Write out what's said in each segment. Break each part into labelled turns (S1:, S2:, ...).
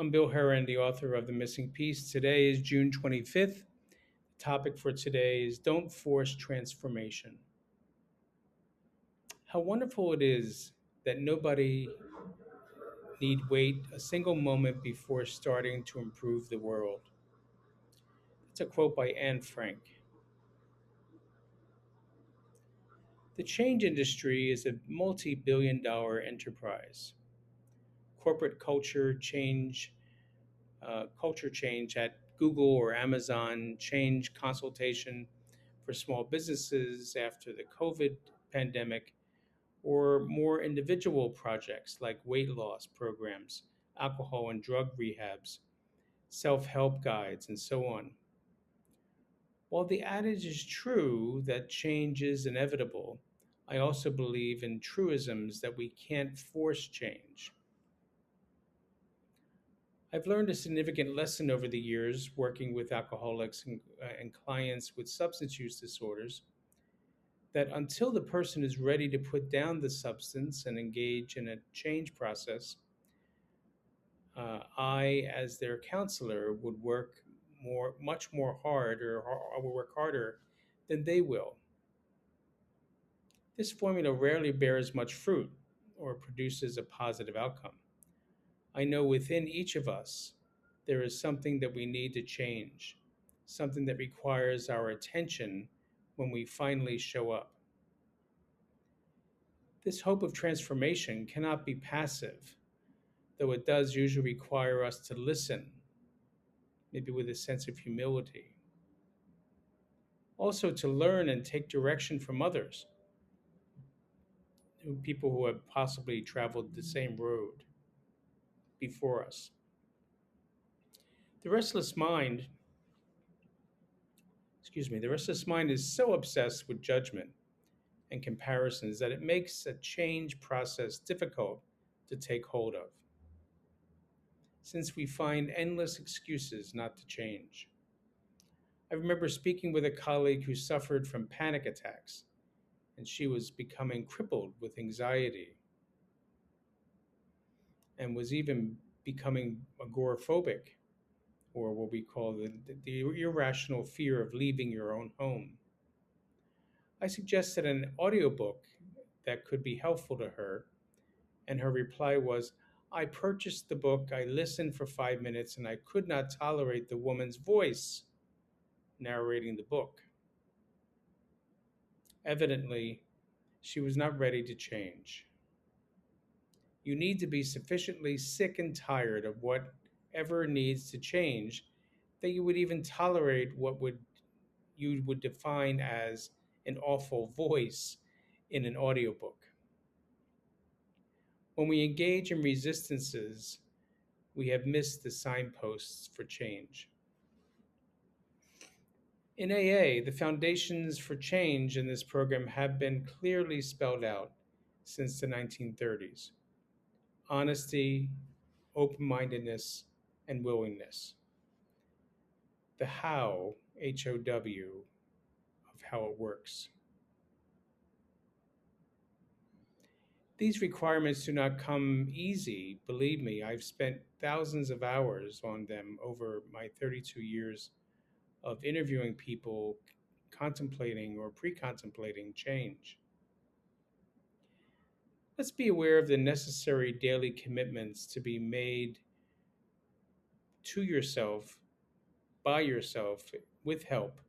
S1: I'm Bill Heran, the author of The Missing Piece. Today is June 25th. The topic for today is Don't Force Transformation. How wonderful it is that nobody need wait a single moment before starting to improve the world. That's a quote by Anne Frank. The change industry is a multi billion-dollar enterprise. Corporate culture change at Google or Amazon, change consultation for small businesses after the COVID pandemic, or more individual projects like weight loss programs, alcohol and drug rehabs, self help guides, and so on. While the adage is true that change is inevitable, I also believe in truisms that we can't force change. I've learned a significant lesson over the years working with alcoholics and clients with substance use disorders that until the person is ready to put down the substance and engage in a change process, I, as their counselor, would work much more hard, or I will work harder than they will. This formula rarely bears much fruit or produces a positive outcome. I know within each of us there is something that we need to change, something that requires our attention when we finally show up. This hope of transformation cannot be passive, though it does usually require us to listen, maybe with a sense of humility. Also, to learn and take direction from others, people who have possibly traveled the same road before us. The restless mind, the restless mind is so obsessed with judgment and comparisons that it makes a change process difficult to take hold of, since we find endless excuses not to change. I remember speaking with a colleague who suffered from panic attacks, and she was becoming crippled with anxiety and was even becoming agoraphobic, or what we call the irrational fear of leaving your own home. I suggested an audiobook that could be helpful to her, and her reply was, I purchased the book, I listened for 5 minutes, and I could not tolerate the woman's voice narrating the book. Evidently, she was not ready to change. You need to be sufficiently sick and tired of whatever needs to change that you would even tolerate you would define as an awful voice in an audiobook. When we engage in resistances, we have missed the signposts for change. In AA, the foundations for change in this program have been clearly spelled out since the 1930s: honesty, open mindedness, and willingness. The how, HOW, of how it works. These requirements do not come easy. Believe me, I've spent thousands of hours on them over my 32 years of interviewing people contemplating or pre contemplating change. Let's be aware of the necessary daily commitments to be made to yourself, by yourself, with help,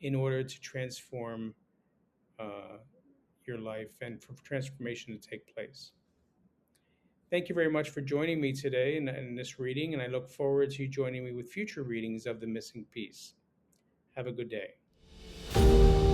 S1: in order to transform uh, your life and for transformation to take place. Thank you very much for joining me today in this reading, and I look forward to you joining me with future readings of The Missing Piece. Have a good day.